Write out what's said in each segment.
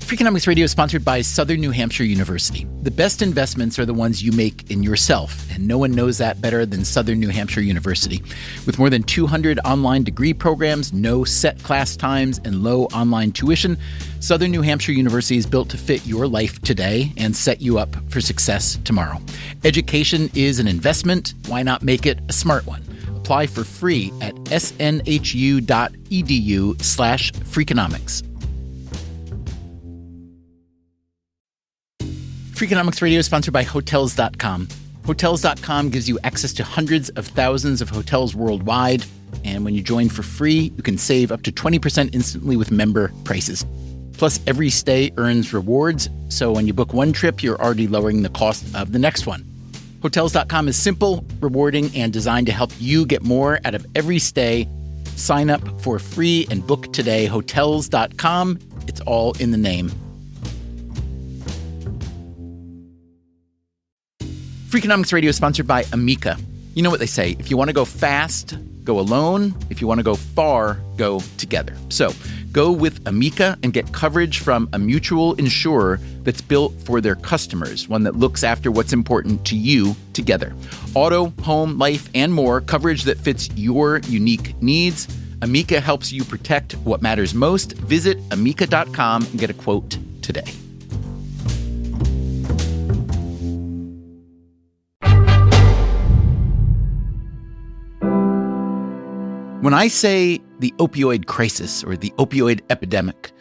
Freakonomics Radio is sponsored by Southern New Hampshire University. The best investments are the ones you make in yourself, and no one knows that better than Southern New Hampshire University. With more than 200 online degree programs, no set class times, and low online tuition, Southern New Hampshire University is built to fit your life today and set you up for success tomorrow. Education is an investment. Why not make it a smart one? Apply for free at snhu.edu/Freakonomics. Freakonomics Radio is sponsored by Hotels.com. Hotels.com gives you access to hundreds of thousands of hotels worldwide. And when you join for free, you can save up to 20% instantly with member prices. Plus, every stay earns rewards. So when you book one trip, you're already lowering the cost of the next one. Hotels.com is simple, rewarding, and designed to help you get more out of every stay. Sign up for free and book today. Hotels.com. It's all in the name. Freakonomics Radio is sponsored by Amica. You know what they say, if you want to go fast, go alone. If you want to go far, go together. So go with Amica and get coverage from a mutual insurer that's built for their customers, one that looks after what's important to you together. Auto, home, life, and more, coverage that fits your unique needs. Amica helps you protect what matters most. Visit amica.com and get a quote today. When I say the opioid crisis or the opioid epidemic,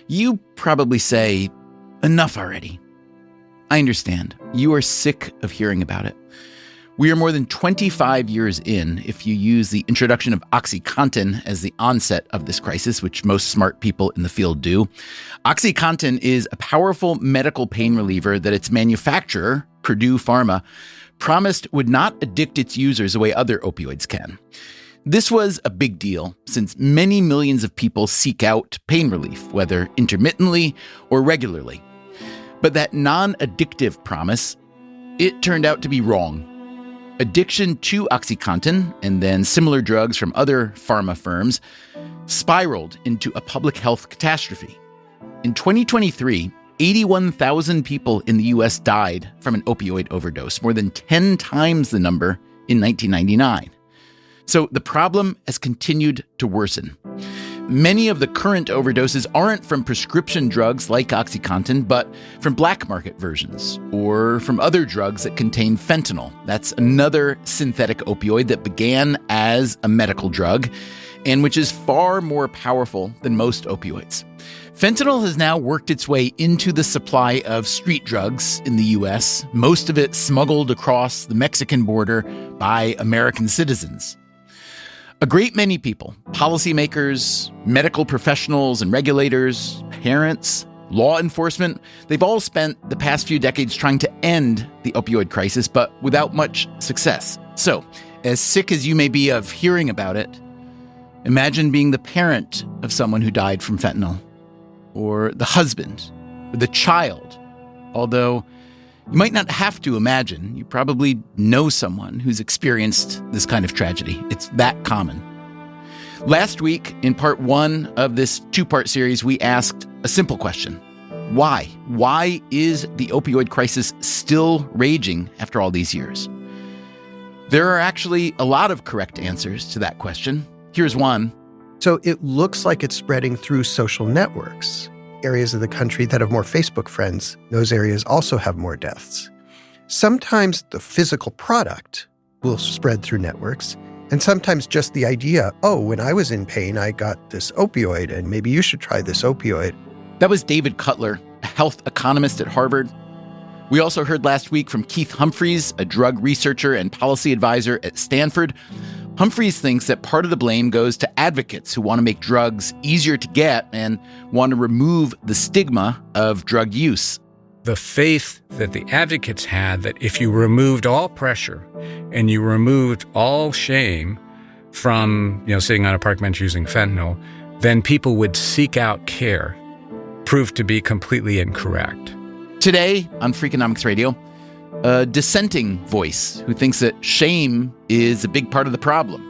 you probably say, enough already. I understand. You are sick of hearing about it. We are more than 25 years in, if you use the introduction of OxyContin as the onset of this crisis, which most smart people in the field do. OxyContin is a powerful medical pain reliever that its manufacturer, Purdue Pharma, promised would not addict its users the way other opioids can. This was a big deal since many millions of people seek out pain relief, whether intermittently or regularly. But that non-addictive promise, it turned out to be wrong. Addiction to OxyContin and then similar drugs from other pharma firms spiraled into a public health catastrophe. In 2023, 81,000 people in the U.S. died from an opioid overdose, more than 10 times the number in 1999. So the problem has continued to worsen. Many of the current overdoses aren't from prescription drugs like OxyContin, but from black market versions or from other drugs that contain fentanyl. That's another synthetic opioid that began as a medical drug and which is far more powerful than most opioids. Fentanyl has now worked its way into the supply of street drugs in the U.S., most of it smuggled across the Mexican border by American citizens. A great many people, policymakers, medical professionals and regulators, parents, law enforcement, they've all spent the past few decades trying to end the opioid crisis, but without much success. So, as sick as you may be of hearing about it, imagine being the parent of someone who died from fentanyl, or the husband, or the child, although you might not have to imagine. You probably know someone who's experienced this kind of tragedy. It's that common. Last week, in part one of this two-part series, we asked a simple question. Why? Why is the opioid crisis still raging after all these years? There are actually a lot of correct answers to that question. Here's one. So it looks like it's spreading through social networks. Areas of the country that have more Facebook friends, those areas also have more deaths. Sometimes the physical product will spread through networks, and sometimes just the idea, oh, when I was in pain, I got this opioid, and maybe you should try this opioid. That was David Cutler, a health economist at Harvard. We also heard last week from Keith Humphreys, a drug researcher and policy advisor at Stanford. Humphreys thinks that part of the blame goes to advocates who want to make drugs easier to get and want to remove the stigma of drug use. The faith that the advocates had that if you removed all pressure and you removed all shame from, sitting on a park bench using fentanyl, then people would seek out care, proved to be completely incorrect. Today on Freakonomics Radio, a dissenting voice who thinks that shame is a big part of the problem.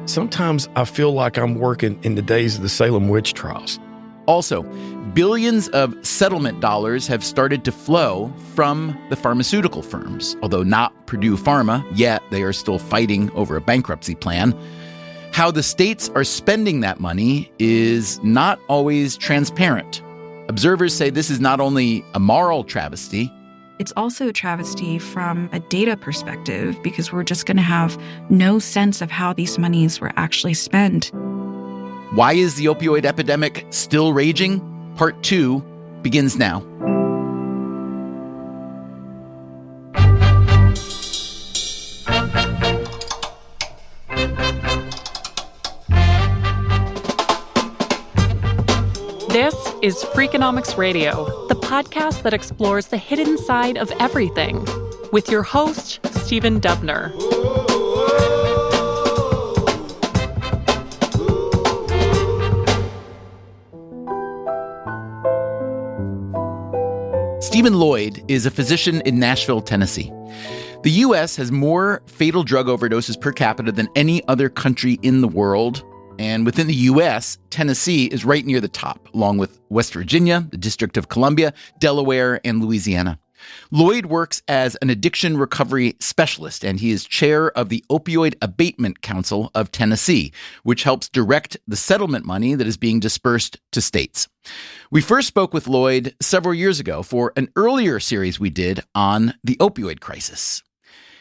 Sometimes I feel like I'm working in the days of the Salem witch trials. Also, billions of settlement dollars have started to flow from the pharmaceutical firms, although not Purdue Pharma, yet they are still fighting over a bankruptcy plan. How the states are spending that money is not always transparent. Observers say this is not only a moral travesty, it's also a travesty from a data perspective because we're just going to have no sense of how these monies were actually spent. Why is the opioid epidemic still raging? Part 2 begins now. This is Freakonomics Radio, the podcast that explores the hidden side of everything, with your host, Stephen Dubner. Stephen Lloyd is a physician in Nashville, Tennessee. The U.S. has more fatal drug overdoses per capita than any other country in the world. And within the U.S., Tennessee is right near the top, along with West Virginia, the District of Columbia, Delaware, and Louisiana. Lloyd works as an addiction recovery specialist, and he is chair of the Opioid Abatement Council of Tennessee, which helps direct the settlement money that is being dispersed to states. We first spoke with Lloyd several years ago for an earlier series we did on the opioid crisis.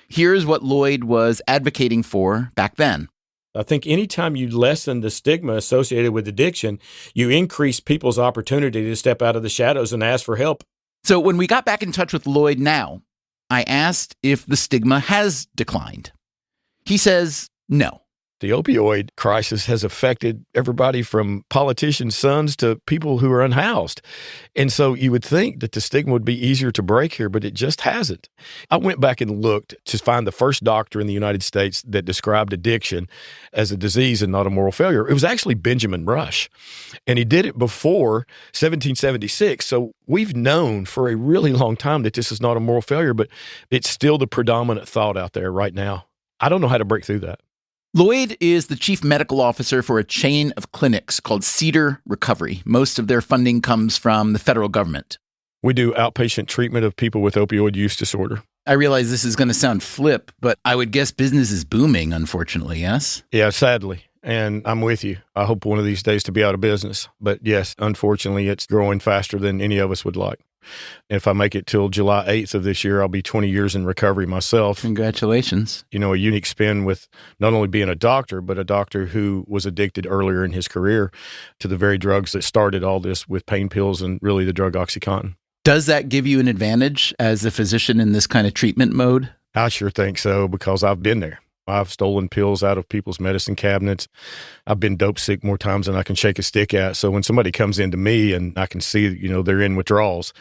Here's what Lloyd was advocating for back then. I think anytime you lessen the stigma associated with addiction, you increase people's opportunity to step out of the shadows and ask for help. So when we got back in touch with Lloyd now, I asked if the stigma has declined. He says no. The opioid crisis has affected everybody from politicians' sons to people who are unhoused. And so you would think that the stigma would be easier to break here, but it just hasn't. I went back and looked to find the first doctor in the United States that described addiction as a disease and not a moral failure. It was actually Benjamin Rush. And he did it before 1776. So we've known for a really long time that this is not a moral failure, but it's still the predominant thought out there right now. I don't know how to break through that. Lloyd is the chief medical officer for a chain of clinics called Cedar Recovery. Most of their funding comes from the federal government. We do outpatient treatment of people with opioid use disorder. I realize this is going to sound flip, but I would guess business is booming, unfortunately, yes? Yeah, sadly. And I'm with you. I hope one of these days to be out of business. But yes, unfortunately, it's growing faster than any of us would like. If I make it till July 8th of this year, I'll be 20 years in recovery myself. Congratulations. You know, a unique spin with not only being a doctor, but a doctor who was addicted earlier in his career to the very drugs that started all this with pain pills and really the drug OxyContin. Does that give you an advantage as a physician in this kind of treatment mode? I sure think so, because I've been there. I've stolen pills out of people's medicine cabinets. I've been dope sick more times than I can shake a stick at. So when somebody comes into me and I can see, you know, they're in withdrawals,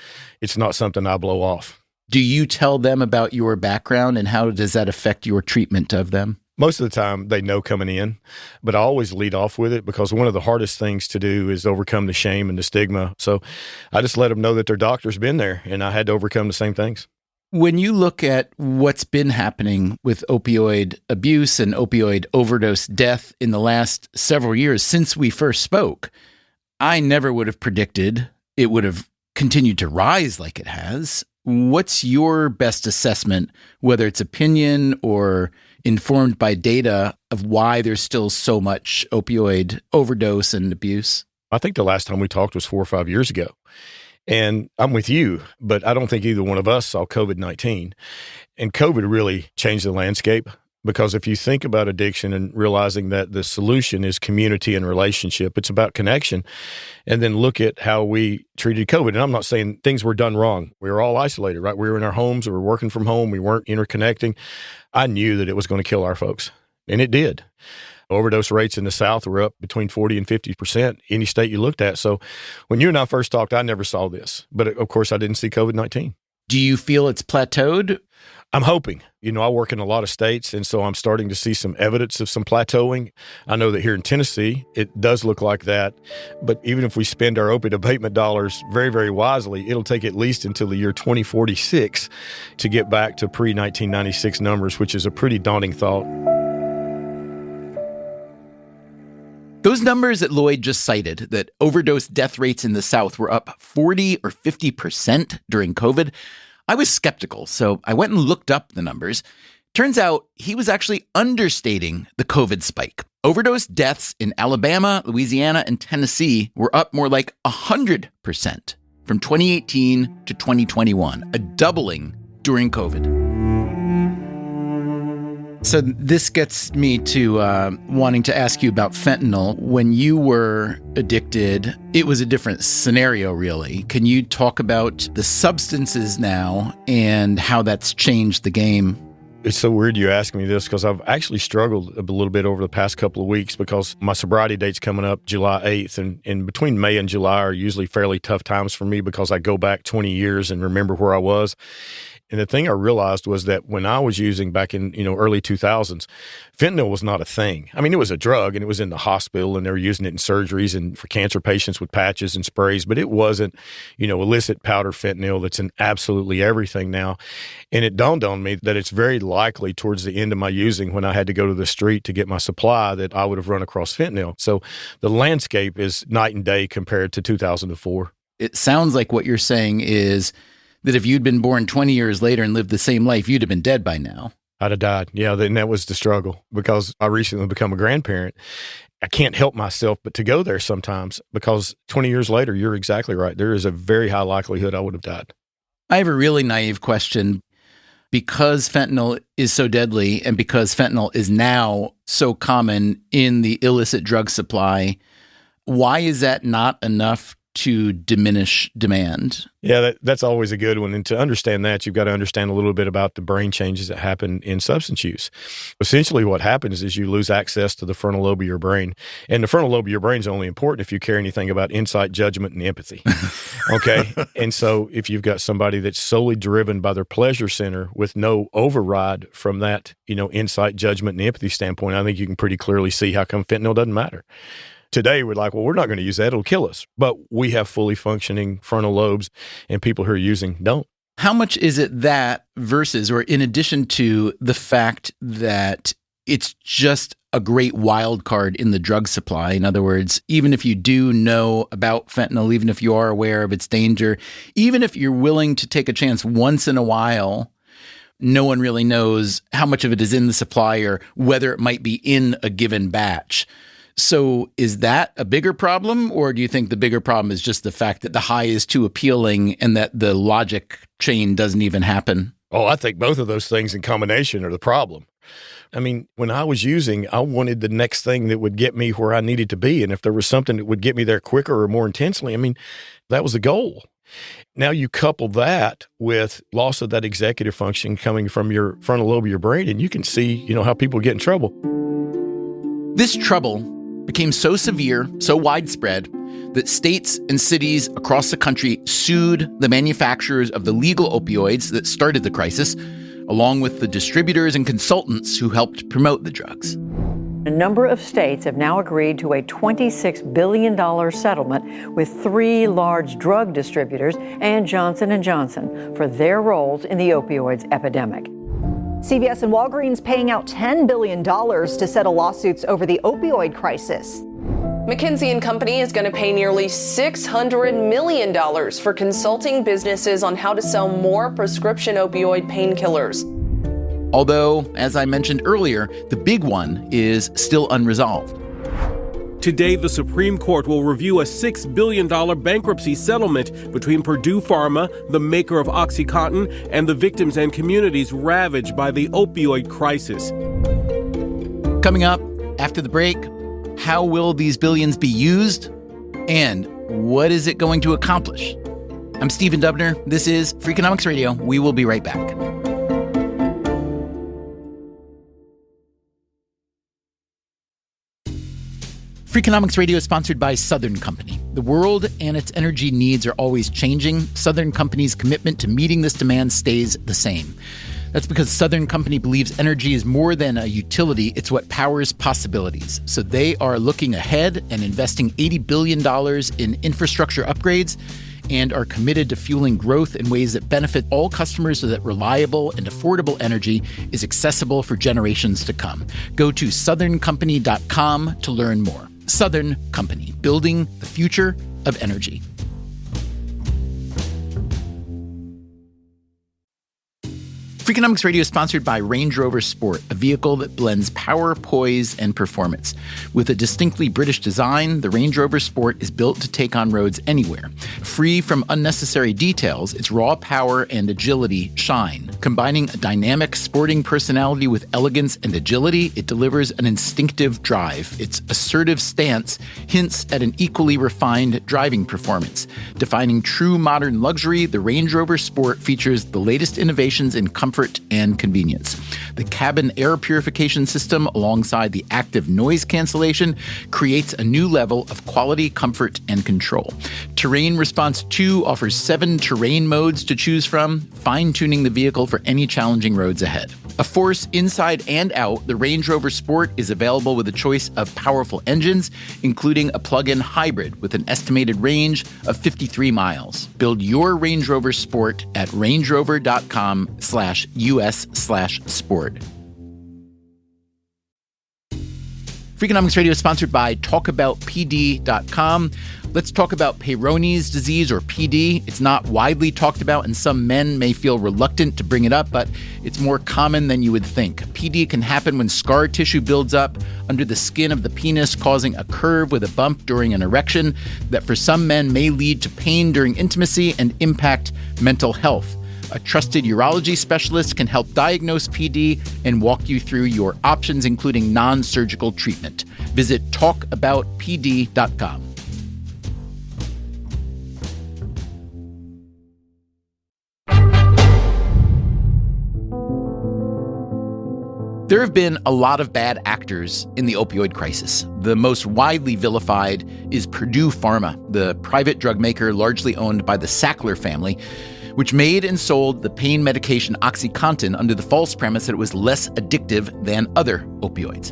it's not something I blow off. Do you tell them about your background and how does that affect your treatment of them? Most of the time they know coming in, but I always lead off with it because one of the hardest things to do is overcome the shame and the stigma. So I just let them know that their doctor's been there and I had to overcome the same things. When you look at what's been happening with opioid abuse and opioid overdose death in the last several years since we first spoke, I never would have predicted it would have continued to rise like it has. What's your best assessment, whether it's opinion or informed by data, of why there's still so much opioid overdose and abuse? I think the last time we talked was 4 or 5 years ago. And I'm with you, but I don't think either one of us saw COVID-19. And COVID really changed the landscape because if you think about addiction and realizing that the solution is community and relationship, it's about connection. And then look at how we treated COVID. And I'm not saying things were done wrong. We were all isolated, right? We were in our homes. We were working from home. We weren't interconnecting. I knew that it was going to kill our folks, and it did. Overdose rates in the South were up between 40 and 50%, any state you looked at. So when you and I first talked, I never saw this. But of course, I didn't see COVID-19. Do you feel it's plateaued? I'm hoping. You know, I work in a lot of states, and so I'm starting to see some evidence of some plateauing. I know that here in Tennessee, it does look like that. But even if we spend our opioid abatement dollars very, very wisely, it'll take at least until the year 2046 to get back to pre-1996 numbers, which is a pretty daunting thought. Those numbers that Lloyd just cited, that overdose death rates in the South were up 40 or 50% during COVID, I was skeptical, so I went and looked up the numbers. Turns out he was actually understating the COVID spike. Overdose deaths in Alabama, Louisiana, and Tennessee were up more like 100% from 2018 to 2021, a doubling during COVID. So this gets me to wanting to ask you about fentanyl. When you were addicted, it was a different scenario, really. Can you talk about the substances now and how that's changed the game? It's so weird you ask me this because I've actually struggled a little bit over the past couple of weeks because my sobriety date's coming up July 8th. And between May and July are usually fairly tough times for me because I go back 20 years and remember where I was. And the thing I realized was that when I was using back in, early 2000s, fentanyl was not a thing. I mean, it was a drug and it was in the hospital and they were using it in surgeries and for cancer patients with patches and sprays, but it wasn't, illicit powder fentanyl that's in absolutely everything now. And it dawned on me that it's very likely towards the end of my using when I had to go to the street to get my supply that I would have run across fentanyl. So the landscape is night and day compared to 2004. It sounds like what you're saying is that if you'd been born 20 years later and lived the same life, you'd have been dead by now. I'd have died. Yeah, then that was the struggle because I recently become a grandparent. I can't help myself but to go there sometimes because 20 years later, you're exactly right. There is a very high likelihood I would have died. I have a really naive question. Because fentanyl is so deadly and because fentanyl is now so common in the illicit drug supply, why is that not enough to diminish demand? Yeah, that's always a good one. And to understand that, you've got to understand a little bit about the brain changes that happen in substance use. Essentially, what happens is you lose access to the frontal lobe of your brain. And the frontal lobe of your brain is only important if you care anything about insight, judgment, and empathy. Okay? And so if you've got somebody that's solely driven by their pleasure center with no override from that, insight, judgment, and empathy standpoint, I think you can pretty clearly see how come fentanyl doesn't matter. Today, we're like, well, we're not going to use that. It'll kill us. But we have fully functioning frontal lobes, and people who are using don't. How much is it that versus, or in addition to the fact that it's just a great wild card in the drug supply? In other words, even if you do know about fentanyl, even if you are aware of its danger, even if you're willing to take a chance once in a while, no one really knows how much of it is in the supply or whether it might be in a given batch. So is that a bigger problem, or do you think the bigger problem is just the fact that the high is too appealing and that the logic chain doesn't even happen? Oh, I think both of those things in combination are the problem. I mean, when I was using, I wanted the next thing that would get me where I needed to be. And if there was something that would get me there quicker or more intensely, that was the goal. Now you couple that with loss of that executive function coming from your frontal lobe of your brain, and you can see, how people get in trouble. This trouble became so severe, so widespread, that states and cities across the country sued the manufacturers of the legal opioids that started the crisis, along with the distributors and consultants who helped promote the drugs. A number of states have now agreed to a $26 billion settlement with 3 large drug distributors and Johnson & Johnson for their roles in the opioids epidemic. CVS and Walgreens paying out $10 billion to settle lawsuits over the opioid crisis. McKinsey & Company is going to pay nearly $600 million for consulting businesses on how to sell more prescription opioid painkillers. Although, as I mentioned earlier, the big one is still unresolved. Today, the Supreme Court will review a $6 billion bankruptcy settlement between Purdue Pharma, the maker of OxyContin, and the victims and communities ravaged by the opioid crisis. Coming up after the break, how will these billions be used? And what is it going to accomplish? I'm Stephen Dubner. This is Freakonomics Radio. We will be right back. Freakonomics Radio is sponsored by Southern Company. The world and its energy needs are always changing. Southern Company's commitment to meeting this demand stays the same. That's because Southern Company believes energy is more than a utility, it's what powers possibilities. So they are looking ahead and investing $80 billion in infrastructure upgrades and are committed to fueling growth in ways that benefit all customers so that reliable and affordable energy is accessible for generations to come. Go to southerncompany.com to learn more. Southern Company, building the future of energy. Freakonomics Radio is sponsored by Range Rover Sport, a vehicle that blends power, poise, and performance. With a distinctly British design, the Range Rover Sport is built to take on roads anywhere. Free from unnecessary details, its raw power and agility shine. Combining a dynamic sporting personality with elegance and agility, it delivers an instinctive drive. Its assertive stance hints at an equally refined driving performance. Defining true modern luxury, the Range Rover Sport features the latest innovations in comfort and convenience. The cabin air purification system, alongside the active noise cancellation, creates a new level of quality, comfort, and control. Terrain Response 2 offers 7 terrain modes to choose from, fine-tuning the vehicle for any challenging roads ahead. A force inside and out, the Range Rover Sport is available with a choice of powerful engines, including a plug-in hybrid with an estimated range of 53 miles. Build your Range Rover Sport at rangerover.com/US/sport. Freakonomics Radio is sponsored by TalkAboutPD.com. Let's talk about Peyronie's disease, or PD. It's not widely talked about, and some men may feel reluctant to bring it up, but it's more common than you would think. PD can happen when scar tissue builds up under the skin of the penis, causing a curve with a bump during an erection that for some men may lead to pain during intimacy and impact mental health. A trusted urology specialist can help diagnose PD and walk you through your options, including non-surgical treatment. Visit talkaboutpd.com. There have been a lot of bad actors in the opioid crisis. The most widely vilified is Purdue Pharma, the private drug maker largely owned by the Sackler family, which made and sold the pain medication OxyContin under the false premise that it was less addictive than other opioids.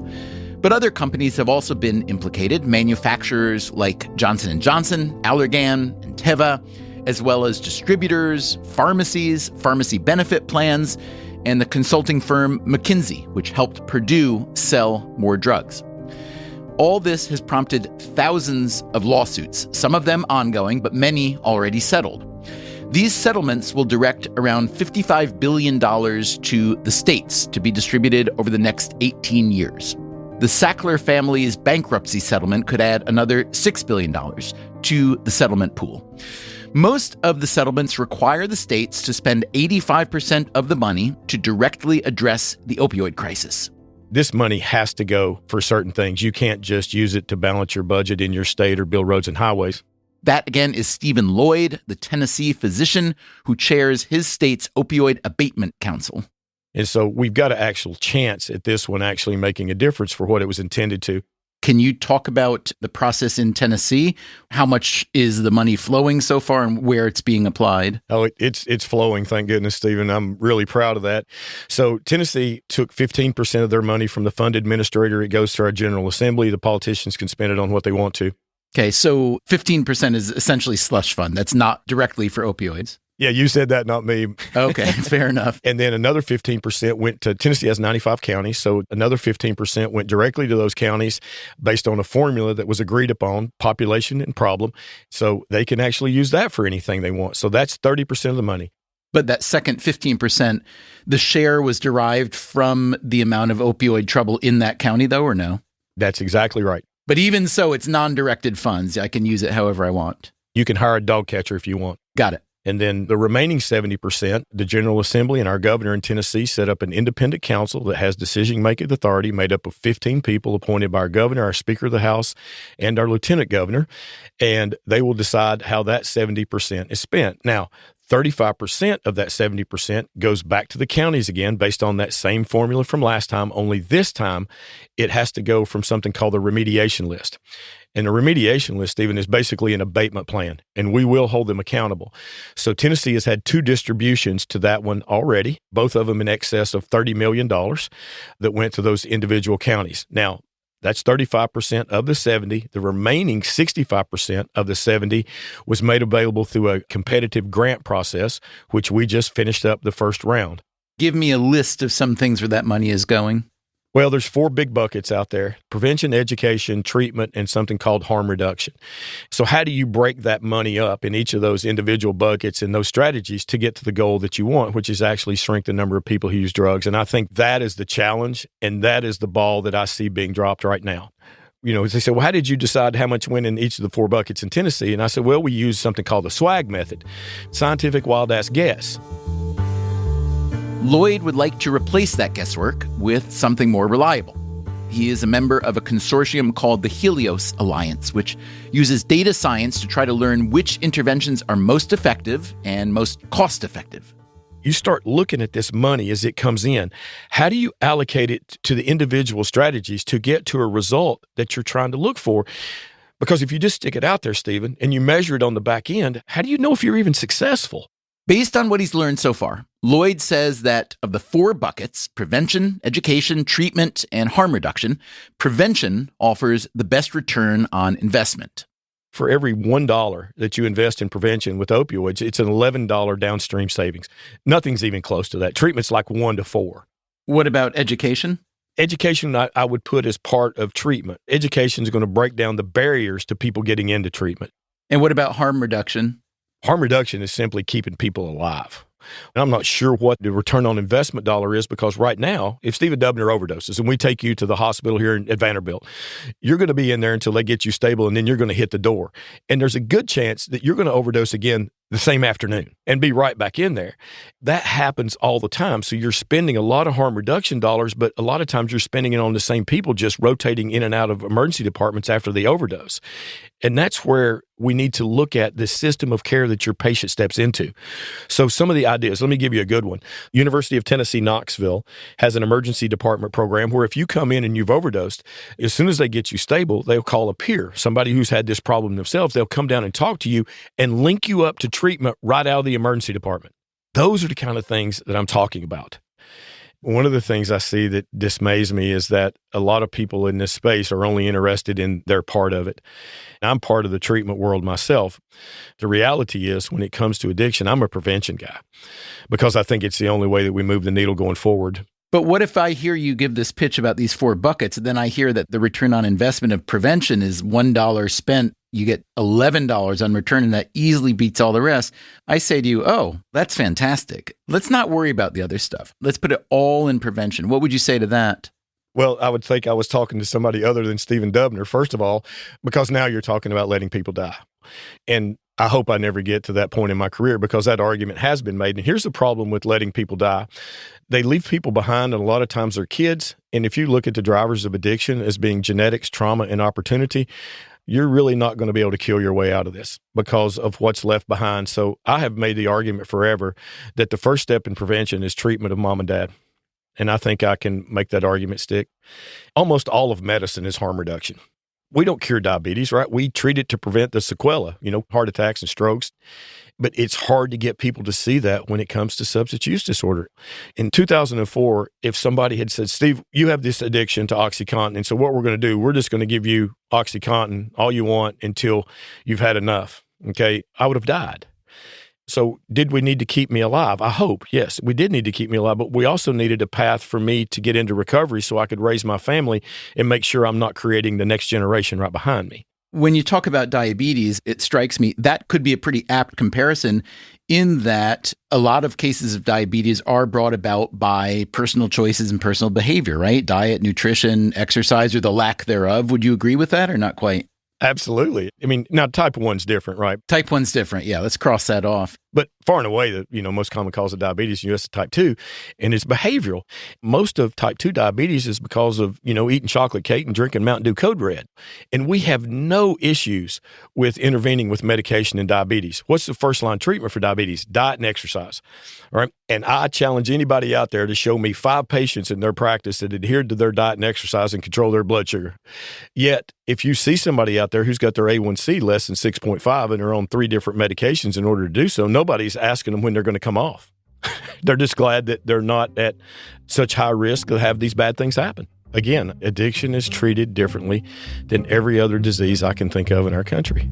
But other companies have also been implicated, manufacturers like Johnson & Johnson, Allergan, and Teva, as well as distributors, pharmacies, pharmacy benefit plans, and the consulting firm McKinsey, which helped Purdue sell more drugs. All this has prompted thousands of lawsuits, some of them ongoing, but many already settled. These settlements will direct around $55 billion to the states to be distributed over the next 18 years. The Sackler family's bankruptcy settlement could add another $6 billion to the settlement pool. Most of the settlements require the states to spend 85% of the money to directly address the opioid crisis. This money has to go for certain things. You can't just use it to balance your budget in your state or build roads and highways. That, again, is Stephen Lloyd, the Tennessee physician who chairs his state's Opioid Abatement Council. And so we've got an actual chance at this one actually making a difference for what it was intended to. Can you talk about the process in Tennessee? How much is the money flowing so far and where it's being applied? Oh, it's flowing, thank goodness, Stephen. I'm really proud of that. So Tennessee took 15% of their money from the fund administrator. It goes to our General Assembly. The politicians can spend it on what they want to. Okay, so 15% is essentially slush fund. That's not directly for opioids. Yeah, you said that, not me. Okay, fair enough. And then another 15% went to, Tennessee has 95 counties, so another 15% went directly to those counties based on a formula that was agreed upon, population and problem. So they can actually use that for anything they want. So that's 30% of the money. But that second 15%, the share was derived from the amount of opioid trouble in that county, though, or no? That's exactly right. But even so, it's non-directed funds. I can use it however I want. You can hire a dog catcher if you want. Got it. And then the remaining 70%, the General Assembly and our governor in Tennessee set up an independent council that has decision-making authority made up of 15 people appointed by our governor, our Speaker of the House, and our lieutenant governor. And they will decide how that 70% is spent. Now, 35% of that 70% goes back to the counties again based on that same formula from last time, only this time it has to go from something called the remediation list. And the remediation list, Stephen, is basically an abatement plan, and we will hold them accountable. So Tennessee has had 2 distributions to that one already, both of them in excess of $30 million that went to those individual counties. Now, that's 35% of the 70. The remaining 65% of the 70 was made available through a competitive grant process, which we just finished up the first round. Give me a list of some things where that money is going. Well, there's 4 big buckets out there: prevention, education, treatment, and something called harm reduction. So how do you break that money up in each of those individual buckets and those strategies to get to the goal that you want, which is actually shrink the number of people who use drugs? And I think that is the challenge, and that is the ball that I see being dropped right now. They said, well, how did you decide how much went in each of the 4 buckets in Tennessee? And I said, well, we use something called the SWAG method, scientific wild-ass guess. Lloyd would like to replace that guesswork with something more reliable. He is a member of a consortium called the Helios Alliance, which uses data science to try to learn which interventions are most effective and most cost-effective. You start looking at this money as it comes in. How do you allocate it to the individual strategies to get to a result that you're trying to look for? Because if you just stick it out there, Stephen, and you measure it on the back end, how do you know if you're even successful? Based on what he's learned so far, Lloyd says that of the 4 buckets, prevention, education, treatment, and harm reduction, prevention offers the best return on investment. For every $1 that you invest in prevention with opioids, it's an $11 downstream savings. Nothing's even close to that. Treatment's like 1 to 4. What about education? Education, I would put as part of treatment. Education is going to break down the barriers to people getting into treatment. And what about harm reduction? Harm reduction is simply keeping people alive. And I'm not sure what the return on investment dollar is, because right now, if Stephen Dubner overdoses and we take you to the hospital here at Vanderbilt, you're going to be in there until they get you stable, and then you're going to hit the door. And there's a good chance that you're going to overdose again the same afternoon and be right back in there. That happens all the time. So you're spending a lot of harm reduction dollars, but a lot of times you're spending it on the same people, just rotating in and out of emergency departments after the overdose. And that's where we need to look at the system of care that your patient steps into. So some of the ideas, let me give you a good one. University of Tennessee, Knoxville has an emergency department program where if you come in and you've overdosed, as soon as they get you stable, they'll call a peer, somebody who's had this problem themselves. They'll come down and talk to you and link you up to treatment right out of the emergency department. Those are the kind of things that I'm talking about. One of the things I see that dismays me is that a lot of people in this space are only interested in their part of it. I'm part of the treatment world myself. The reality is, when it comes to addiction, I'm a prevention guy, because I think it's the only way that we move the needle going forward. But what if I hear you give this pitch about these 4 buckets, and then I hear that the return on investment of prevention is $1 spent, you get $11 on return, and that easily beats all the rest? I say to you, oh, that's fantastic. Let's not worry about the other stuff. Let's put it all in prevention. What would you say to that? Well, I would think I was talking to somebody other than Stephen Dubner, first of all, because now you're talking about letting people die. And I hope I never get to that point in my career, because that argument has been made. And here's the problem with letting people die. They leave people behind, and a lot of times they're kids. And if you look at the drivers of addiction as being genetics, trauma, and opportunity, you're really not going to be able to kill your way out of this because of what's left behind. So I have made the argument forever that the first step in prevention is treatment of mom and dad. And I think I can make that argument stick. Almost all of medicine is harm reduction. We don't cure diabetes, right? We treat it to prevent the sequela, heart attacks and strokes. But it's hard to get people to see that when it comes to substance use disorder. In 2004, if somebody had said, Steve, you have this addiction to OxyContin, and so what we're going to do, we're just going to give you OxyContin, all you want, until you've had enough, okay, I would have died. So did we need to keep me alive? I hope, yes, we did need to keep me alive, but we also needed a path for me to get into recovery so I could raise my family and make sure I'm not creating the next generation right behind me. When you talk about diabetes, it strikes me that could be a pretty apt comparison, in that a lot of cases of diabetes are brought about by personal choices and personal behavior, right? Diet, nutrition, exercise, or the lack thereof. Would you agree with that, or not quite? Absolutely. I mean, now type 1's different, right? Type 1's different. Yeah, let's cross that off. But far and away, the most common cause of diabetes in the U.S. is type 2, and it's behavioral. Most of type 2 diabetes is because of, eating chocolate cake and drinking Mountain Dew Code Red. And we have no issues with intervening with medication in diabetes. What's the first line treatment for diabetes? Diet and exercise. All right. And I challenge anybody out there to show me 5 patients in their practice that adhered to their diet and exercise and control their blood sugar. Yet, if you see somebody out there who's got their A1C less than 6.5 and are on 3 different medications in order to do so, nobody's asking them when they're going to come off. They're just glad that they're not at such high risk to have these bad things happen. Again, addiction is treated differently than every other disease I can think of in our country.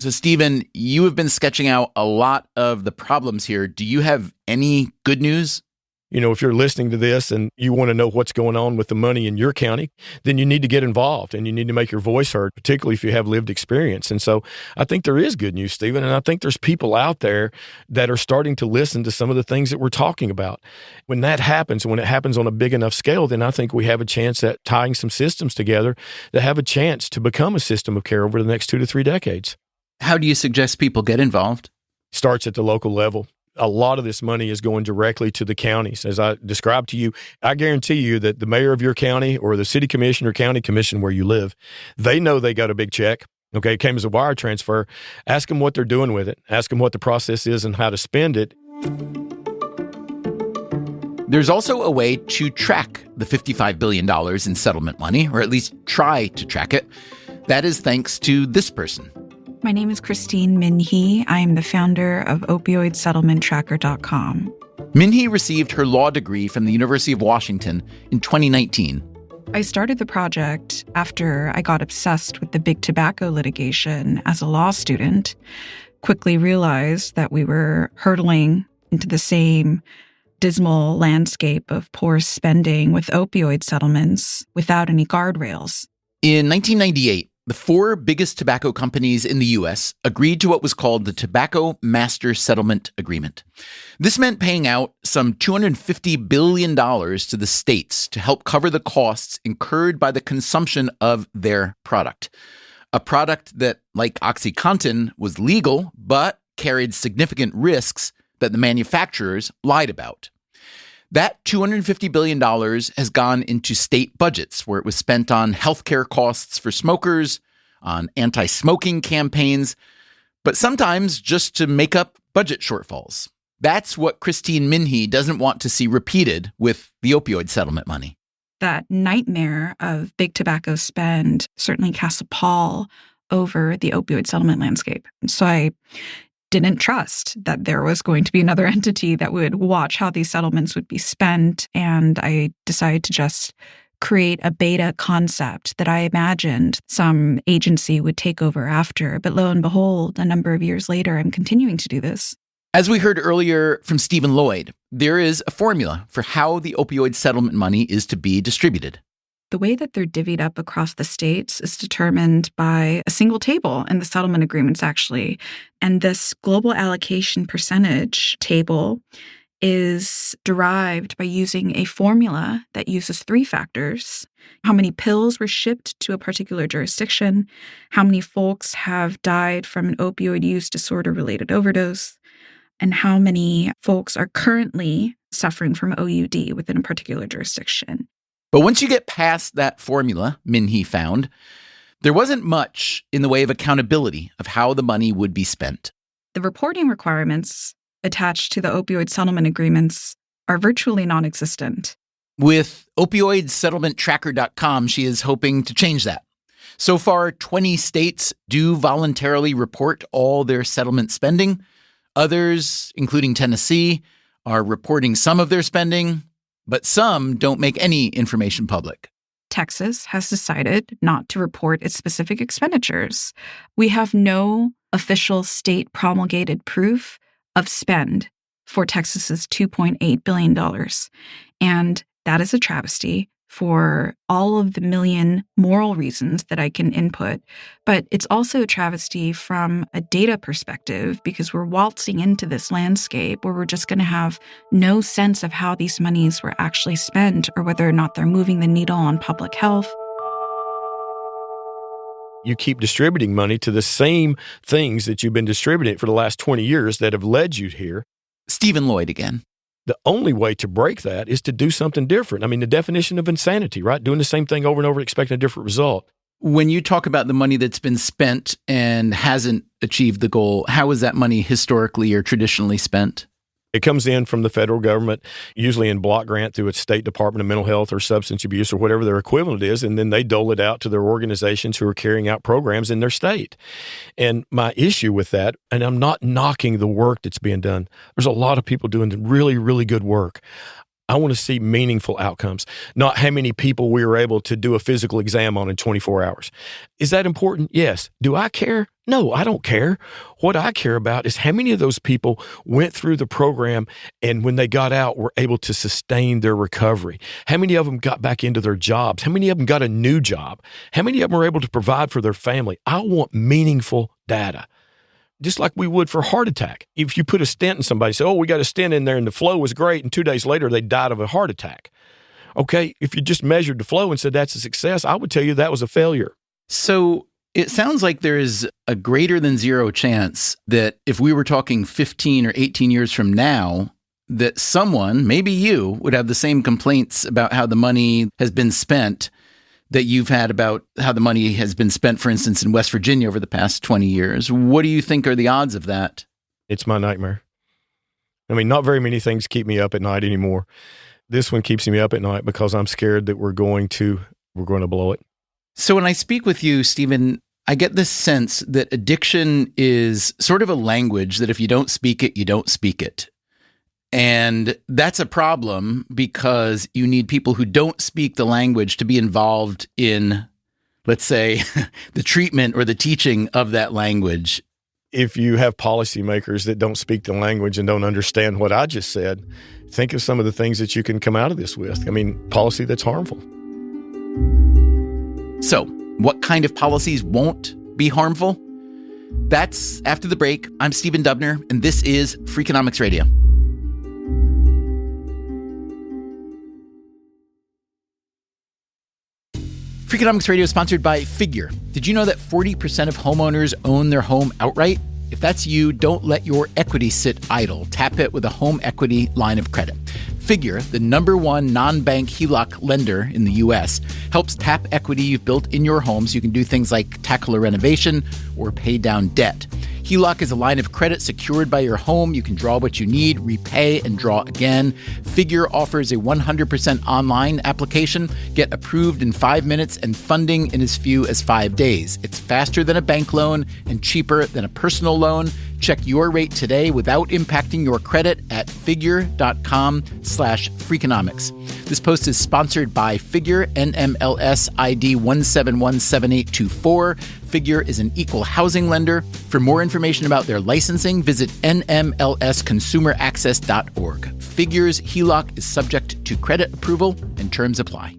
So, Stephen, you have been sketching out a lot of the problems here. Do you have any good news? If you're listening to this and you want to know what's going on with the money in your county, then you need to get involved and you need to make your voice heard, particularly if you have lived experience. And so I think there is good news, Stephen, and I think there's people out there that are starting to listen to some of the things that we're talking about. When that happens, when it happens on a big enough scale, then I think we have a chance at tying some systems together that have a chance to become a system of care over the next 2 to 3 decades. How do you suggest people get involved? Starts at the local level. A lot of this money is going directly to the counties. As I described to you, I guarantee you that the mayor of your county or the city commission or county commission where you live, they know they got a big check. Okay, it came as a wire transfer. Ask them what they're doing with it. Ask them what the process is and how to spend it. There's also a way to track the $55 billion in settlement money, or at least try to track it. That is thanks to this person. My name is Christine Min Hee. I am the founder of OpioidSettlementTracker.com. Min Hee received her law degree from the University of Washington in 2019. I started the project after I got obsessed with the big tobacco litigation as a law student, quickly realized that we were hurtling into the same dismal landscape of poor spending with opioid settlements without any guardrails. In 1998, the 4 biggest tobacco companies in the U.S. agreed to what was called the Tobacco Master Settlement Agreement. This meant paying out some $250 billion to the states to help cover the costs incurred by the consumption of their product. A product that, like OxyContin, was legal, but carried significant risks that the manufacturers lied about. That $250 billion has gone into state budgets where it was spent on healthcare costs for smokers, on anti-smoking campaigns, but sometimes just to make up budget shortfalls. That's what Christine Min Hee doesn't want to see repeated with the opioid settlement money. That nightmare of big tobacco spend certainly casts a pall over the opioid settlement landscape. So I didn't trust that there was going to be another entity that would watch how these settlements would be spent. And I decided to just create a beta concept that I imagined some agency would take over after. But lo and behold, a number of years later, I'm continuing to do this. As we heard earlier from Stephen Lloyd, there is a formula for how the opioid settlement money is to be distributed. The way that they're divvied up across the states is determined by a single table in the settlement agreements, actually. And this global allocation percentage table is derived by using a formula that uses 3 factors: how many pills were shipped to a particular jurisdiction, how many folks have died from an opioid use disorder-related overdose, and how many folks are currently suffering from OUD within a particular jurisdiction. But once you get past that formula, Min Hee found, there wasn't much in the way of accountability of how the money would be spent. The reporting requirements attached to the opioid settlement agreements are virtually non-existent. With OpioidSettlementTracker.com, she is hoping to change that. So far, 20 states do voluntarily report all their settlement spending. Others, including Tennessee, are reporting some of their spending, but some don't make any information public. Texas has decided not to report its specific expenditures. We have no official state promulgated proof of spend for Texas's $2.8 billion. And that is a travesty for all of the million moral reasons that I can input. But it's also a travesty from a data perspective because we're waltzing into this landscape where we're just going to have no sense of how these monies were actually spent or whether or not they're moving the needle on public health. You keep distributing money to the same things that you've been distributing for the last 20 years that have led you here. Stephen Lloyd again. The only way to break that is to do something different. I mean, the definition of insanity, right? Doing the same thing over and over, expecting a different result. When you talk about the money that's been spent and hasn't achieved the goal, how is that money historically or traditionally spent? It comes in from the federal government, usually in block grant through its state department of mental health or substance abuse or whatever their equivalent is, and then they dole it out to their organizations who are carrying out programs in their state. And my issue with that, and I'm not knocking the work that's being done, there's a lot of people doing really, really good work. I want to see meaningful outcomes, not how many people we were able to do a physical exam on in 24 hours. Is that important? Yes. Do I care? No, I don't care. What I care about is how many of those people went through the program and when they got out were able to sustain their recovery. How many of them got back into their jobs? How many of them got a new job? How many of them were able to provide for their family? I want meaningful data. Just like we would for heart attack. If you put a stent in somebody, say, oh, we got a stent in there and the flow was great, and 2 days later they died of a heart attack. Okay, if you just measured the flow and said that's a success, I would tell you that was a failure. So it sounds like there is a greater than zero chance that if we were talking 15 or 18 years from now, that someone, maybe you, would have the same complaints about how the money has been spent that you've had about how the money has been spent, for instance, in West Virginia over the past 20 years. What do you think are the odds of that? It's my nightmare. I mean, not very many things keep me up at night anymore. This one keeps me up at night because I'm scared that we're going to blow it. So when I speak with you, Stephen, I get this sense that addiction is sort of a language that if you don't speak it, you don't speak it. And that's a problem because you need people who don't speak the language to be involved in, let's say, the treatment or the teaching of that language. If you have policymakers that don't speak the language and don't understand what I just said, think of some of the things that you can come out of this with. I mean, policy that's harmful. So, what kind of policies won't be harmful? That's after the break. I'm Stephen Dubner, and this is Freakonomics Radio. Freakonomics Radio is sponsored by Figure. Did you know that 40% of homeowners own their home outright? If that's you, don't let your equity sit idle. Tap it with a home equity line of credit. Figure, the #1 non-bank HELOC lender in the U.S., helps tap equity you've built in your home so you can do things like tackle a renovation or pay down debt. HELOC is a line of credit secured by your home. You can draw what you need, repay, and draw again. Figure offers a 100% online application. Get approved in 5 minutes and funding in as few as 5 days. It's faster than a bank loan and cheaper than a personal loan. Check your rate today without impacting your credit at figure.com/Freakonomics. This post is sponsored by Figure, NMLS ID 1717824. Figure is an equal housing lender. For more information about their licensing, visit nmlsconsumeraccess.org. Figure's HELOC is subject to credit approval and terms apply.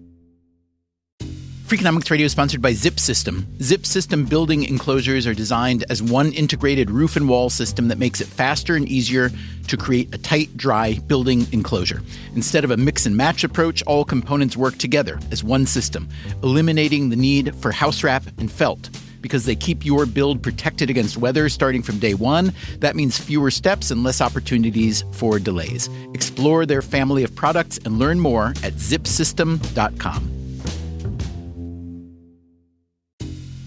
Freakonomics Radio is sponsored by Zip System. Zip System building enclosures are designed as one integrated roof and wall system that makes it faster and easier to create a tight, dry building enclosure. Instead of a mix and match approach, all components work together as one system, eliminating the need for house wrap and felt. Because they keep your build protected against weather starting from day one, that means fewer steps and less opportunities for delays. Explore their family of products and learn more at zipsystem.com.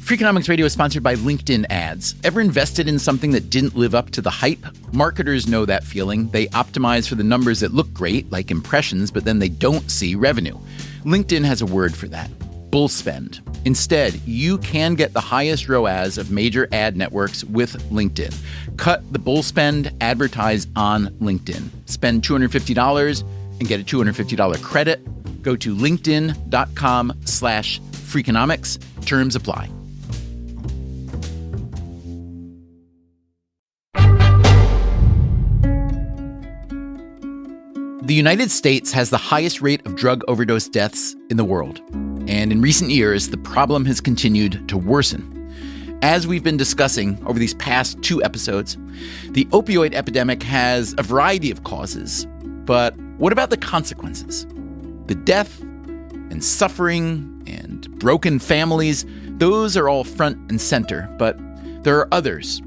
Freakonomics Radio is sponsored by LinkedIn ads. Ever invested in something that didn't live up to the hype? Marketers know that feeling. They optimize for the numbers that look great, like impressions, but then they don't see revenue. LinkedIn has a word for that: bull spend. Instead, you can get the highest ROAS of major ad networks with LinkedIn. Cut the bull spend, advertise on LinkedIn. Spend $250 and get a $250 credit. Go to linkedin.com/Freakonomics. Terms apply. The United States has the highest rate of drug overdose deaths in the world. And in recent years, the problem has continued to worsen. As we've been discussing over these past 2 episodes, the opioid epidemic has a variety of causes. But what about the consequences? The death and suffering and broken families, those are all front and center, but there are others.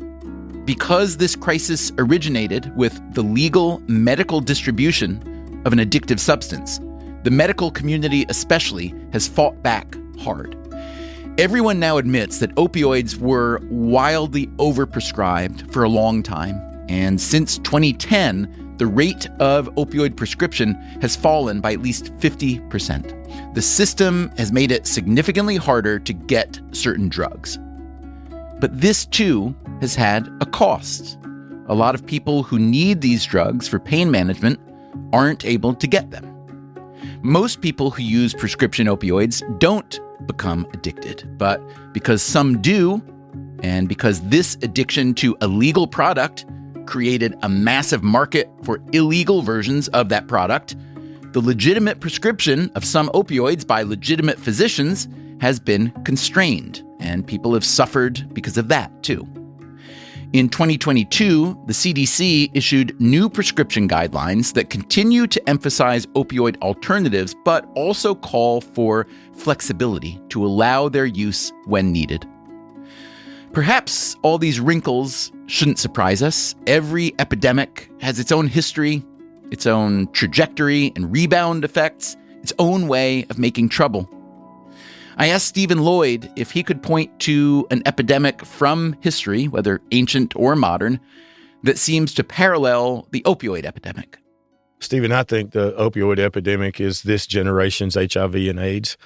Because this crisis originated with the legal medical distribution of an addictive substance, the medical community especially has fought back hard. Everyone now admits that opioids were wildly overprescribed for a long time, and since 2010, the rate of opioid prescription has fallen by at least 50%. The system has made it significantly harder to get certain drugs. But this, too, has had a cost. A lot of people who need these drugs for pain management aren't able to get them. Most people who use prescription opioids don't become addicted, but because some do, And because this addiction to a legal product created a massive market for illegal versions of that product, the legitimate prescription of some opioids by legitimate physicians has been constrained, and people have suffered because of that, too. In 2022, the CDC issued new prescription guidelines that continue to emphasize opioid alternatives, but also call for flexibility to allow their use when needed. Perhaps all these wrinkles shouldn't surprise us. Every epidemic has its own history, its own trajectory and rebound effects, its own way of making trouble. I asked Stephen Lloyd if he could point to an epidemic from history, whether ancient or modern, that seems to parallel the opioid epidemic. Stephen, I think the opioid epidemic is this generation's HIV and AIDS.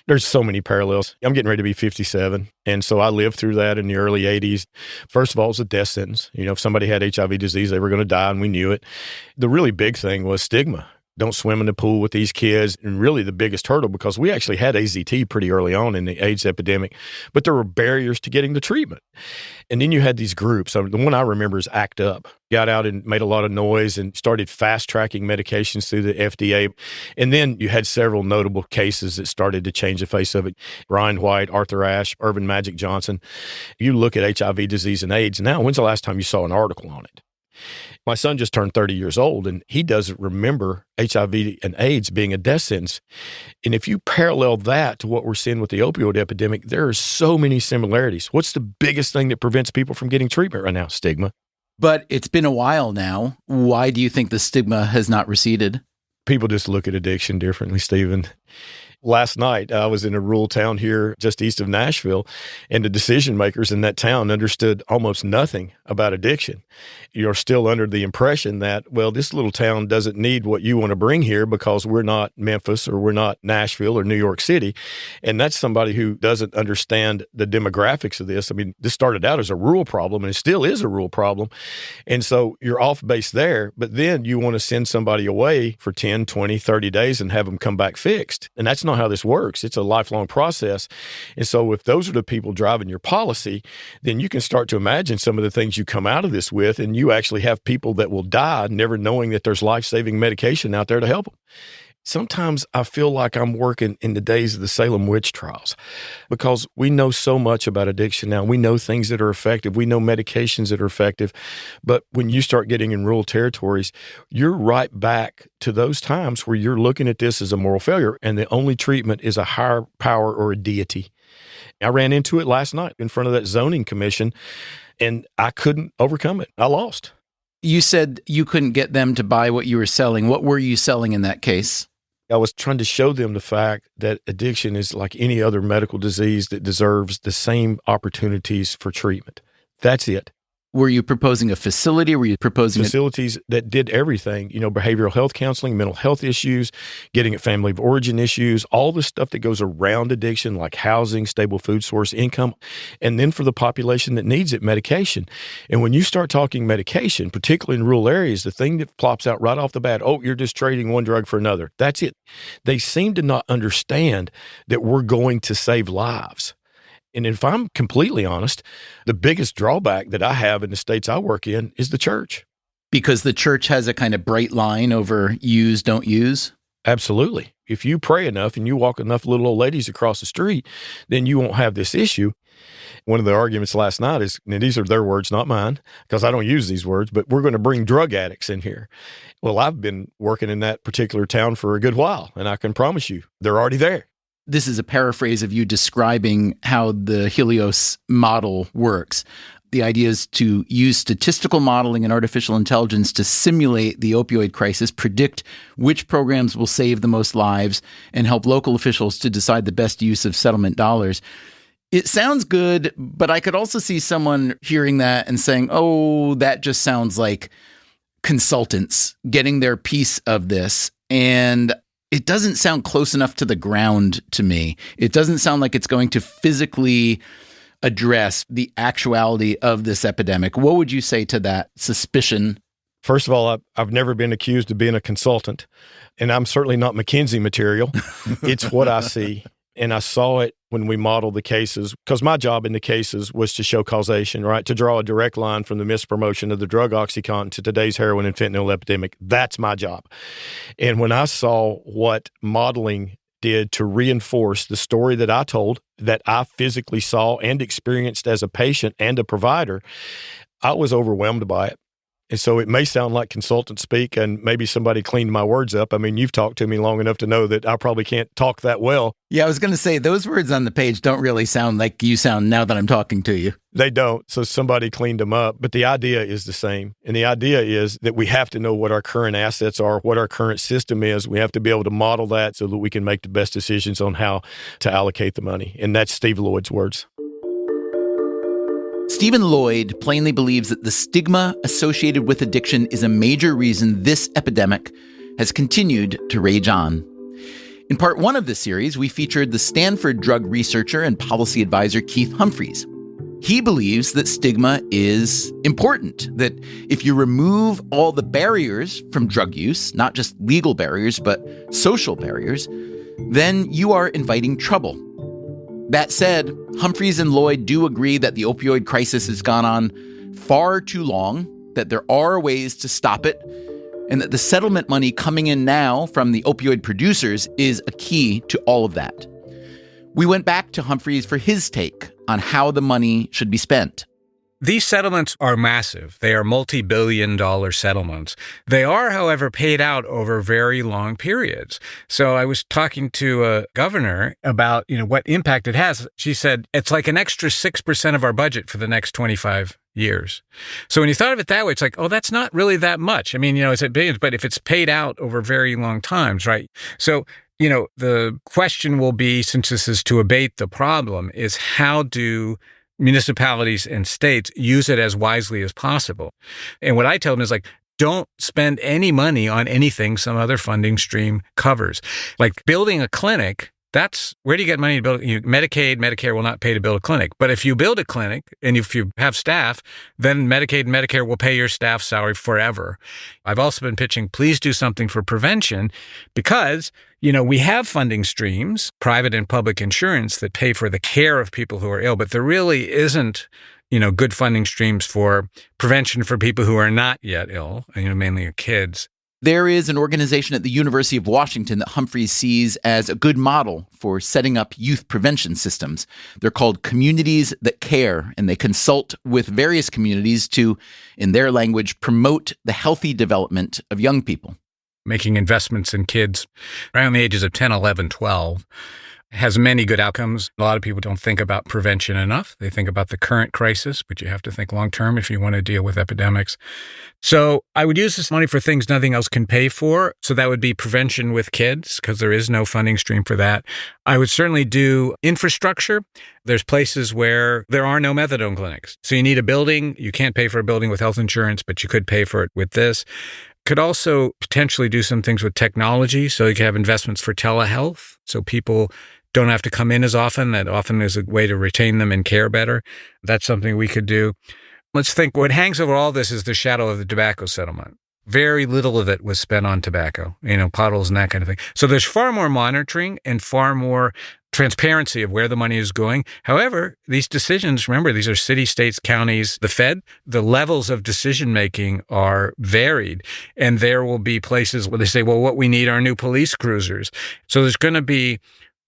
There's so many parallels. I'm getting ready to be 57, and so I lived through that in the early 80s. First of all, it was a death sentence. If somebody had HIV disease, they were going to die, and we knew it. The really big thing was stigma. Don't swim in the pool with these kids. And really the biggest hurdle, because we actually had AZT pretty early on in the AIDS epidemic, but there were barriers to getting the treatment. And then you had these groups. The one I remember is ACT UP. Got out and made a lot of noise and started fast-tracking medications through the FDA. And then you had several notable cases that started to change the face of it. Ryan White, Arthur Ashe, Irvin Magic Johnson. You look at HIV disease and AIDS now, when's the last time you saw an article on it? My son just turned 30 years old, and he doesn't remember HIV and AIDS being a death sentence. And if you parallel that to what we're seeing with the opioid epidemic, there are so many similarities. What's the biggest thing that prevents people from getting treatment right now? Stigma. But it's been a while now. Why do you think the stigma has not receded? People just look at addiction differently, Stephen. Last night, I was in a rural town here just east of Nashville, and the decision makers in that town understood almost nothing about addiction. You're still under the impression that, well, this little town doesn't need what you want to bring here because we're not Memphis or we're not Nashville or New York City. And that's somebody who doesn't understand the demographics of this. I mean, this started out as a rural problem, and it still is a rural problem. And so you're off base there, but then you want to send somebody away for 10, 20, 30 days and have them come back fixed. And that's not how this works. It's a lifelong process. And so if those are the people driving your policy, then you can start to imagine some of the things you come out of this with, and you actually have people that will die never knowing that there's life-saving medication out there to help them. Sometimes I feel like I'm working in the days of the Salem witch trials because we know so much about addiction now. We know things that are effective. We know medications that are effective. But when you start getting in rural territories, you're right back to those times where you're looking at this as a moral failure and the only treatment is a higher power or a deity. I ran into it last night in front of that zoning commission and I couldn't overcome it. I lost. You said you couldn't get them to buy what you were selling. What were you selling in that case? I was trying to show them the fact that addiction is like any other medical disease that deserves the same opportunities for treatment. That's it. Were you proposing a facility? Were you proposing facilities that did everything, behavioral health counseling, mental health issues, getting at family of origin issues, all the stuff that goes around addiction, like housing, stable food source, income, and then for the population that needs it, medication. And when you start talking medication, particularly in rural areas, the thing that plops out right off the bat, oh, you're just trading one drug for another. That's it. They seem to not understand that we're going to save lives. And if I'm completely honest, the biggest drawback that I have in the states I work in is the church. Because the church has a kind of bright line over use, don't use? Absolutely. If you pray enough and you walk enough little old ladies across the street, then you won't have this issue. One of the arguments last night is, and these are their words, not mine, because I don't use these words, but we're going to bring drug addicts in here. Well, I've been working in that particular town for a good while, and I can promise you they're already there. This is a paraphrase of you describing how the Helios model works. The idea is to use statistical modeling and artificial intelligence to simulate the opioid crisis, predict which programs will save the most lives, and help local officials to decide the best use of settlement dollars. It sounds good, but I could also see someone hearing that and saying, oh, that just sounds like consultants getting their piece of this. And it doesn't sound close enough to the ground to me. It doesn't sound like it's going to physically address the actuality of this epidemic. What would you say to that suspicion? First of all, I've never been accused of being a consultant, and I'm certainly not McKinsey material. It's what I see. And I saw it when we model the cases, because my job in the cases was to show causation, right? To draw a direct line from the mispromotion of the drug OxyContin to today's heroin and fentanyl epidemic. That's my job. And when I saw what modeling did to reinforce the story that I told, that I physically saw and experienced as a patient and a provider, I was overwhelmed by it. And so it may sound like consultant speak, and maybe somebody cleaned my words up. I mean, you've talked to me long enough to know that I probably can't talk that well. Yeah, I was going to say, those words on the page don't really sound like you sound now that I'm talking to you. They don't. So somebody cleaned them up. But the idea is the same. And the idea is that we have to know what our current assets are, what our current system is. We have to be able to model that so that we can make the best decisions on how to allocate the money. And that's Steve Lloyd's words. Stephen Lloyd plainly believes that the stigma associated with addiction is a major reason this epidemic has continued to rage on. In part one of this series, we featured the Stanford drug researcher and policy advisor Keith Humphreys. He believes that stigma is important, that if you remove all the barriers from drug use, not just legal barriers, but social barriers, then you are inviting trouble. That said, Humphreys and Lloyd do agree that the opioid crisis has gone on far too long, that there are ways to stop it, and that the settlement money coming in now from the opioid producers is a key to all of that. We went back to Humphreys for his take on how the money should be spent. These settlements are massive. They are multi-billion-dollar settlements. They are, however, paid out over very long periods. So I was talking to a governor about, what impact it has. She said, it's like an extra 6% of our budget for the next 25 years. So when you thought of it that way, it's like, oh, that's not really that much. I mean, it's at billions, but if it's paid out over very long times, right? So, the question will be, since this is to abate the problem, is how do municipalities and states use it as wisely as possible? And what I tell them is don't spend any money on anything some other funding stream covers. Like building a clinic, that's where do you get money to build? Medicaid, Medicare will not pay to build a clinic. But if you build a clinic and if you have staff, then Medicaid and Medicare will pay your staff salary forever. I've also been pitching, please do something for prevention because, we have funding streams, private and public insurance that pay for the care of people who are ill, but there really isn't, good funding streams for prevention for people who are not yet ill, mainly kids. There is an organization at the University of Washington that Humphreys sees as a good model for setting up youth prevention systems. They're called Communities That Care, and they consult with various communities to, in their language, promote the healthy development of young people. Making investments in kids around the ages of 10, 11, 12 has many good outcomes. A lot of people don't think about prevention enough. They think about the current crisis, but you have to think long-term if you want to deal with epidemics. So I would use this money for things nothing else can pay for. So that would be prevention with kids, because there is no funding stream for that. I would certainly do infrastructure. There's places where there are no methadone clinics. So you need a building. You can't pay for a building with health insurance, but you could pay for it with this. Could also potentially do some things with technology. So you could have investments for telehealth. So people don't have to come in as often. That often is a way to retain them and care better. That's something we could do. Let's think what hangs over all this is the shadow of the tobacco settlement. Very little of it was spent on tobacco, potholes and that kind of thing. So there's far more monitoring and far more transparency of where the money is going. However, these decisions, remember, these are cities, states, counties, the Fed. The levels of decision-making are varied. And there will be places where they say, well, what we need are new police cruisers. So there's going to be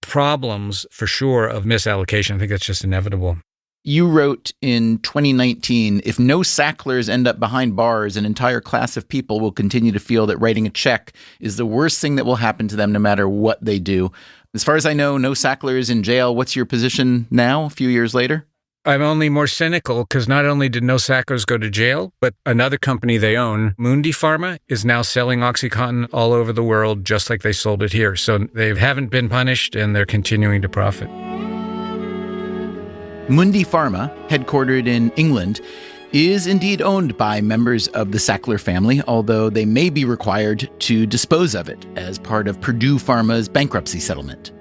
problems for sure of misallocation. I think that's just inevitable. You wrote in 2019, if no Sacklers end up behind bars, an entire class of people will continue to feel that writing a check is the worst thing that will happen to them no matter what they do. As far as I know, no Sacklers in jail. What's your position now, a few years later? I'm only more cynical because not only did no Sacklers go to jail, but another company they own, Mundi Pharma, is now selling OxyContin all over the world just like they sold it here. So they haven't been punished and they're continuing to profit. Mundi Pharma, headquartered in England, is indeed owned by members of the Sackler family, although they may be required to dispose of it as part of Purdue Pharma's bankruptcy settlement.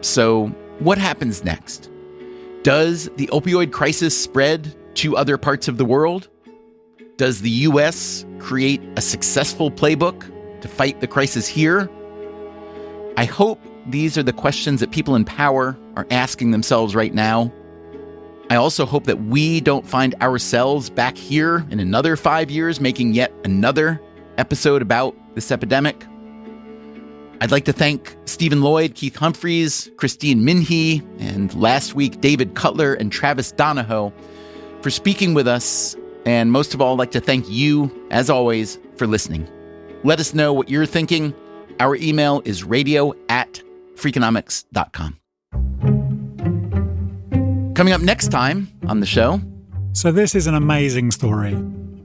So what happens next? Does the opioid crisis spread to other parts of the world? Does the U.S. create a successful playbook to fight the crisis here? I hope these are the questions that people in power are asking themselves right now. I also hope that we don't find ourselves back here in another 5 years making yet another episode about this epidemic. I'd like to thank Stephen Lloyd, Keith Humphreys, Christine Minhee, and last week David Cutler and Travis Donahoe for speaking with us. And most of all, I'd like to thank you, as always, for listening. Let us know what you're thinking. Our email is radio@freakonomics.com. Coming up next time on the show. So this is an amazing story.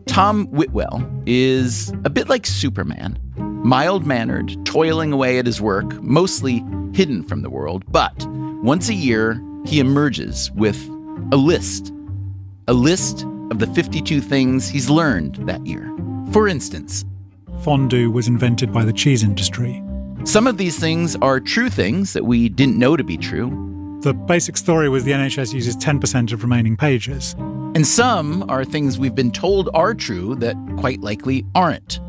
Tom Whitwell is a bit like Superman, mild-mannered, toiling away at his work, mostly hidden from the world. But once a year, he emerges with a list of the 52 things he's learned that year. For instance, fondue was invented by the cheese industry. Some of these things are true things that we didn't know to be true. The basic story was the NHS uses 10% of remaining pages. And some are things we've been told are true that quite likely aren't.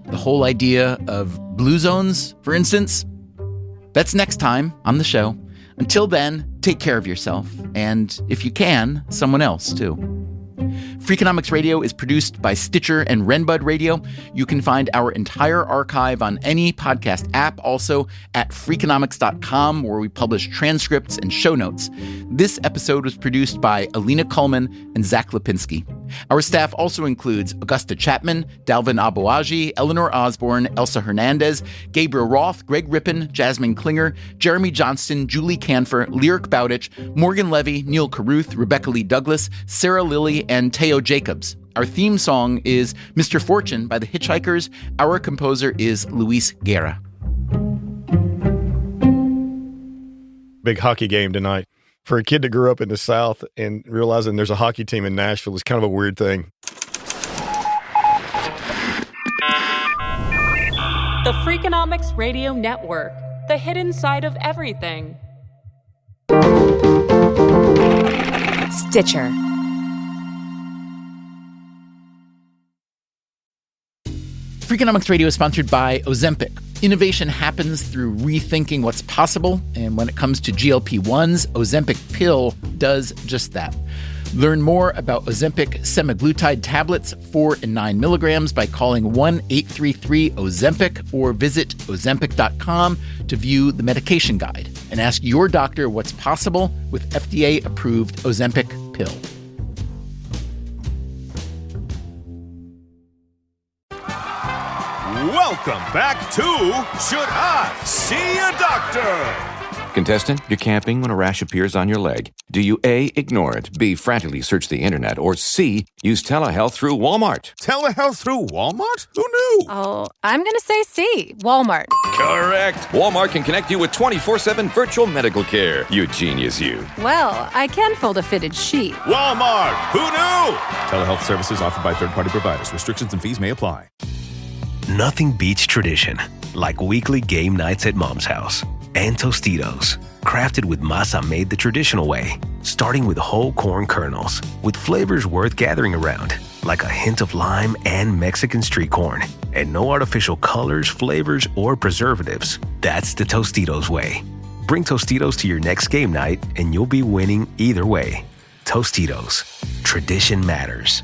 The whole idea of blue zones, for instance. That's next time on the show. Until then, take care of yourself. And if you can, someone else too. Freakonomics Radio is produced by Stitcher and Renbud Radio. You can find our entire archive on any podcast app, also at Freakonomics.com, where we publish transcripts and show notes. This episode was produced by Alina Kuhlman and Zach Lipinski. Our staff also includes Augusta Chapman, Dalvin Abuaji, Eleanor Osborne, Elsa Hernandez, Gabriel Roth, Greg Rippin, Jasmine Klinger, Jeremy Johnston, Julie Canfer, Lyric Bowditch, Morgan Levy, Neil Carruth, Rebecca Lee Douglas, Sarah Lilly, and Teo Jacobs. Our theme song is Mr. Fortune by the Hitchhikers. Our composer is Luis Guerra. Big hockey game tonight. For a kid that grew up in the South and realizing there's a hockey team in Nashville is kind of a weird thing. The Freakonomics Radio Network, the hidden side of everything. Stitcher. Freakonomics Radio is sponsored by Ozempic. Innovation happens through rethinking what's possible, and when it comes to GLP-1s, Ozempic pill does just that. Learn more about Ozempic semaglutide tablets, 4 and 9 milligrams, by calling 1-833-OZEMPIC or visit Ozempic.com to view the medication guide and ask your doctor what's possible with FDA-approved Ozempic pill. Welcome back to Should I See a Doctor? Contestant, you're camping when a rash appears on your leg. Do you A, ignore it, B, frantically search the internet, or C, use telehealth through Walmart? Telehealth through Walmart? Who knew? Oh, I'm going to say C, Walmart. Correct. Walmart can connect you with 24/7 virtual medical care. You genius, you. Well, I can fold a fitted sheet. Walmart. Who knew? Telehealth services offered by third-party providers. Restrictions and fees may apply. Nothing beats tradition, like weekly game nights at Mom's house. And Tostitos, crafted with masa made the traditional way, starting with whole corn kernels, with flavors worth gathering around, like a hint of lime and Mexican street corn, and no artificial colors, flavors, or preservatives. That's the Tostitos way. Bring Tostitos to your next game night, and you'll be winning either way. Tostitos, tradition matters.